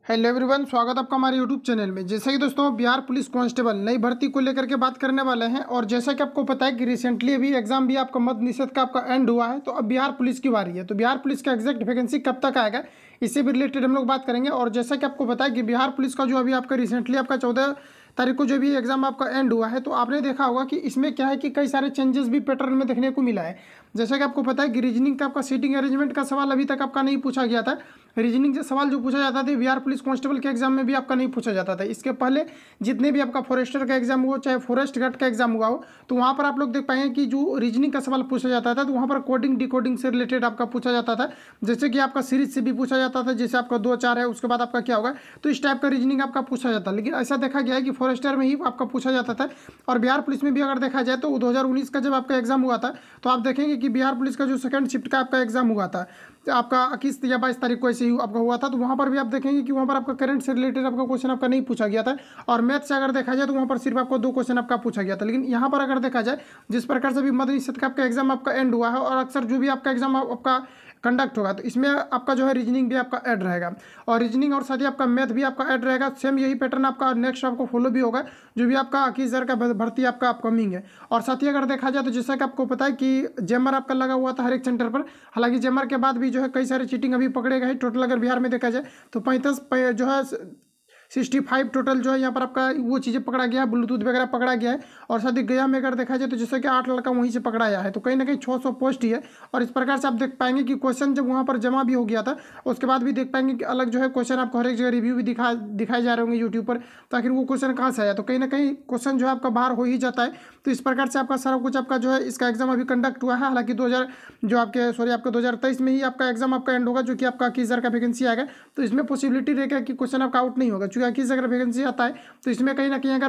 Hello everyone, स्वागत है आपका हमारे यूट्यूब चैनल में। जैसे कि दोस्तों बिहार पुलिस कांस्टेबल नई भर्ती को लेकर के बात करने वाले हैं। और जैसा कि आपको पता है कि रिसेंटली अभी एग्जाम भी आपका मद्य निषेध का आपका एंड हुआ है, तो अब बिहार पुलिस की बारी है। तो बिहार पुलिस का एग्जैक्ट वैकेंसी कब तक आएगा, इससे भी रिलेटेड हम लोग बात करेंगे। और जैसा कि आपको पता है कि बिहार पुलिस का जो अभी आपका रिसेंटली आपका 14 तारीख को जो भी एग्जाम आपका एंड हुआ है, तो आपने देखा होगा कि इसमें क्या है कि कई सारे चेंजेस भी पैटर्न में देखने को मिला है। जैसा कि आपको पता है कि रीजनिंग का आपका सीटिंग अरेंजमेंट का सवाल अभी तक आपका नहीं पूछा गया था। रीजनिंग से सवाल जो पूछा जाता था बिहार पुलिस कांस्टेबल के एग्जाम में भी आपका नहीं पूछा जाता था। इसके पहले जितने भी आपका फॉरेस्टर का एग्जाम हुआ, चाहे फॉरेस्ट गार्ड का एग्जाम हुआ हो, तो वहाँ पर आप लोग देख पाएंगे कि जो रीजनिंग का सवाल पूछा जाता था, तो वहाँ पर कोडिंग डिकोडिंग से रिलेटेड आपका पूछा जाता था। जैसे कि आपका सीरीज से भी पूछा जाता था, जैसे आपका 2-4 है उसके बाद आपका क्या होगा, तो इस टाइप का रीजनिंग आपका पूछा जाता है। लेकिन ऐसा देखा गया है कि फॉरेस्टर में ही आपका पूछा जाता था। और बिहार पुलिस में भी अगर देखा जाए तो 2019 का जब आपका एग्जाम हुआ था, तो आप देखेंगे कि बिहार पुलिस का जो सेकंड शिफ्ट का आपका एग्जाम हुआ था, तो आपका 21 या 22 तारीख को ऐसे ही आपका हुआ था, तो वहाँ पर भी आप देखेंगे कि वहाँ पर आपका करंट से रिलेटेड आपका क्वेश्चन आपका नहीं पूछा गया था। और मैथ से अगर देखा जाए तो वहाँ पर सिर्फ आपको 2 क्वेश्चन आपका पूछा गया था। लेकिन यहाँ पर अगर देखा जाए, जिस प्रकार से भी मद्य निषेध का आपका एग्जाम आपका एंड हुआ है, और अक्सर जो भी आपका एग्जाम आपका कंडक्ट होगा, तो इसमें आपका जो है रीजनिंग भी आपका ऐड रहेगा। और रीजनिंग और साथ ही आपका मैथ भी आपका ऐड रहेगा। सेम यही पैटर्न आपका नेक्स्ट आपको फॉलो भी होगा, जो भी आपका 21,000 का भर्ती आपका अपकमिंग है। और साथ ही अगर देखा जाए तो जैसा कि आपको पता है कि जेमर आपका लगा हुआ था हर एक सेंटर पर। हालांकि जेमर के बाद भी जो है कई सारे चीटिंग अभी पकड़े गए। टोटल अगर बिहार में देखा जाए तो 35 जो है 65 टोटल जो है यहाँ पर आपका वो चीज़ें पकड़ा गया है, ब्लूटूथ वगैरह पकड़ा गया है। और साथ ही गया में अगर देखा जाए तो जैसे कि 8 लड़का वहीं से पकड़ाया है, तो कहीं ना कहीं 600 पोस्ट ही है। और इस प्रकार से आप देख पाएंगे कि क्वेश्चन जब वहाँ पर जमा भी हो गया था, उसके बाद भी देख पाएंगे कि अलग जो है क्वेश्चन आपको हर एक जगह रिव्यू भी दिखाए जा रहे होंगे यूट्यूब पर, तो आखिर वो क्वेश्चन कहाँ से आया। तो कहीं ना कहीं क्वेश्चन जो है आपका बाहर हो ही जाता है। तो इस प्रकार से आपका सारा कुछ आपका जो है इसका एग्जाम अभी कंडक्ट हुआ है। हालांकि 2023 में ही आपका एग्जाम आपका एंड होगा, जो कि आपका 21,000 का वैकेंसी आएगा। तो इसमें पॉसिबिलिटी रहेगा कि क्वेश्चन आपका आउट नहीं होगा, क्योंकि 21,000 वैकेंसी आता है। तो इसमें कहीं ना कहीं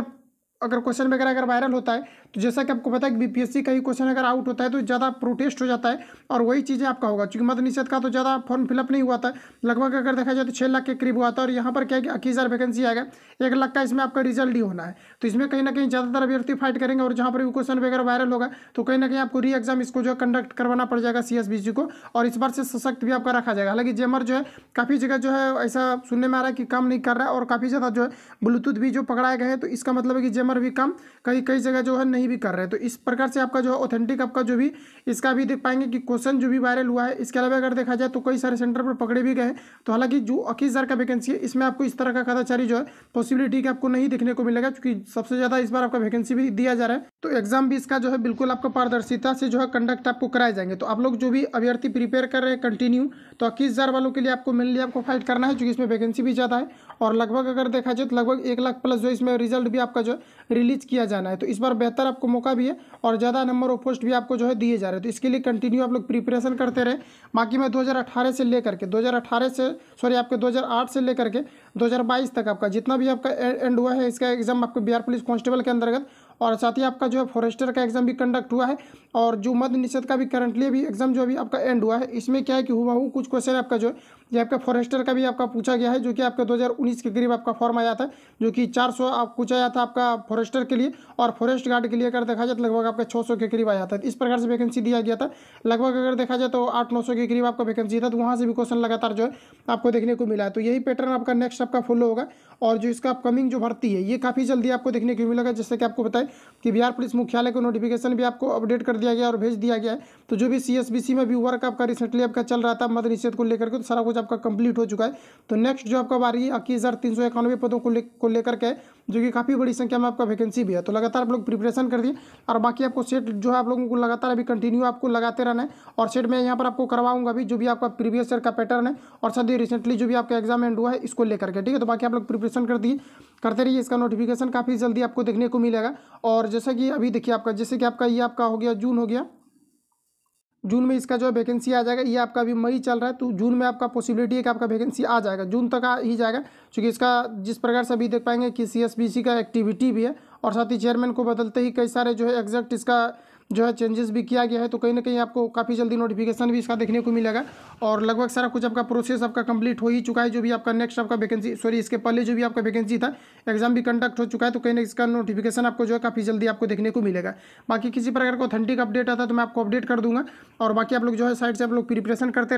अगर क्वेश्चन वगैरह अगर वायरल होता है, तो जैसा कि आपको पता है कि बीपीएससी का ही क्वेश्चन अगर आउट होता है तो ज़्यादा प्रोटेस्ट हो जाता है। और वही चीज़ें आपका होगा, क्योंकि मद्य निषेध का तो ज़्यादा फॉर्म फिलअप नहीं हुआ था। लगभग अगर देखा जाए तो 6 लाख के करीब हुआ था। और यहाँ पर क्या है कि 21,000 वैकेंसी आएगा, 1 लाख का इसमें आपका रिजल्ट ही होना है। तो इसमें कहीं ना कहीं ज़्यादातर अभ्यर्थी फाइट करेंगे। और जहाँ पर भी क्वेश्चन वगैरह वायरल होगा, तो कहीं ना कहीं आपको री एग्जाम इसको जो है कंडक्ट करवाना पड़ जाएगा सीएसबीसी को। और इस बार से सशक्त भी आपका रखा जाएगा। हालांकि जेमर जो है काफ़ी जगह जो है ऐसा सुनने में आ रहा है कि काम नहीं कर रहा है, और काफ़ी ज़्यादा जो है ब्लूटूथ भी जो पकड़ाए गए हैं, तो इसका मतलब है कि जेमर भी काम कई जगह जो है नहीं भी कर रहे हैं। तो इस प्रकार से आपका जो है ऑथेंटिक आपका जो भी इसका भी देख पाएंगे कि क्वेश्चन जो भी वायरल हुआ है। इसके अलावा अगर देखा जाए तो कई सारे सेंटर पर पकड़े भी गए। तो हालांकि जो 21,000 का वैकेंसी है, इसमें आपको इस तरह का कदाचारी जो है पॉसिबिलिटी की आपको नहीं देखने को मिलेगा, क्योंकि सबसे ज़्यादा इस बार आपका वैकेंसी भी दिया जा रहा है। तो एग्जाम भी इसका जो है बिल्कुल आपको पारदर्शिता से जो है कंडक्ट आपको कराए जाएंगे। तो आप लोग जो भी अभ्यर्थी प्रिपेयर कर रहे हैं कंटिन्यू, तो 21,000 वालों के लिए आपको मेनली आपको फाइट करना है, क्योंकि इसमें वैकेंसी भी ज़्यादा है। और लगभग अगर देखा जाए तो लगभग 1 लाख प्लस जो इसमें रिजल्ट भी आपका जो रिलीज किया जाना है। तो इस बार बेहतर आपको मौका भी है, और ज़्यादा नंबर ऑफ पोस्ट भी आपको जो है दिए जा रहे हैं। तो इसके लिए कंटिन्यू आप लोग प्रिपरेशन करते रहे। बाकी मैं 2018 से लेकर के 2008 से लेकर के 2022 तक आपका जितना भी आपका एंड हुआ है, इसका एग्जाम आपको बिहार पुलिस कांस्टेबल के अंतर्गत, और साथ ही आपका जो है फॉरेस्टर का एग्जाम भी कंडक्ट हुआ है। और जो मद्य निषेध का भी करंटली अभी एग्जाम जो अभी आपका एंड हुआ है, इसमें क्या है कि हुबहू कुछ क्वेश्चन आपका जो है ये आपका फॉरेस्टर का भी आपका पूछा गया है, जो कि आपका 2019 के करीब आपका फॉर्म आया था, जो कि 400 आप पूछा गया था आपका फॉरेस्टर के लिए। और फॉरेस्ट गार्ड के लिए अगर देखा जाए तो लगभग आपका 600 के करीब आया था। इस प्रकार से वैकेंसी दिया गया था। लगभग अगर देखा जाए तो 800-900 के करीब आपका वैकेंसी था। तो वहाँ से भी क्वेश्चन लगातार जो है आपको देखने को मिला है। तो यही पैटर्न आपका नेक्स्ट आपका फॉलो होगा। और जो इसका अपकमिंग जो भर्ती है, ये काफ़ी जल्दी आपको देखने को मिलेगा। जैसे कि आपको बताए कि बिहार पुलिस मुख्यालय को नोटिफिकेशन भी आपको अपडेट कर दिया गया और भेज दिया गया है। तो जो भी सीएसबीसी में भी वर्क आपका रिसेंटली आपका चल रहा था मद्य निषेध को लेकर के, तो सारा कुछ आपका कंप्लीट हो चुका है। तो नेक्स्ट जो आपका बारी 21,391 पदों को लेकर के, जो कि काफ़ी बड़ी संख्या में आपका वैकेंसी भी है। तो लगातार आप लोग प्रिपरेशन कर दिए। और बाकी आपको सेट जो है आप लोगों को लगातार अभी कंटिन्यू आपको लगाते रहना है। और सेट मैं यहाँ पर आपको करवाऊंगा भी, जो भी आपका प्रीवियस ईयर का पैटर्न है, और साथ ही रिसेंटली जो भी आपका एग्जाम एंड हुआ है इसको लेकर के, ठीक है। तो बाकी आप लोग प्रिपरेशन करते रहिए। इसका नोटिफिकेशन काफ़ी जल्दी आपको देखने को मिलेगा। और जैसा कि अभी देखिए आपका, जैसे कि आपका ये आपका हो गया जून, हो गया जून में इसका जो है वैकेंसी आ जाएगा। ये आपका अभी मई चल रहा है, तो जून में आपका पॉसिबिलिटी है कि आपका वैकेंसी आ जाएगा, जून तक आ ही जाएगा। क्योंकि इसका जिस प्रकार से अभी देख पाएंगे कि सीएसबीसी का एक्टिविटी भी है, और साथ ही चेयरमैन को बदलते ही कई सारे जो है एग्जैक्ट इसका जो है चेंजेस भी किया गया है। तो कहीं ना कहीं आपको काफ़ी जल्दी नोटिफिकेशन भी इसका देखने को मिलेगा। और लगभग सारा कुछ आपका प्रोसेस आपका कंप्लीट हो ही चुका है। जो भी आपका नेक्स्ट आपका वैकेंसी, सॉरी इसके पहले जो भी आपका वैकेंसी था, एग्जाम भी कंडक्ट हो चुका है। तो कहीं ना इसका नोटिफिकेशन आपको जो है काफ़ी जल्दी आपको देखने को मिलेगा। बाकी किसी प्रकार का ऑथेंटिक अपडेट आता है तो मैं आपको अपडेट कर दूंगा। और बाकी आप लोग जो है साइड से आप लोग प्रिपरेशन करते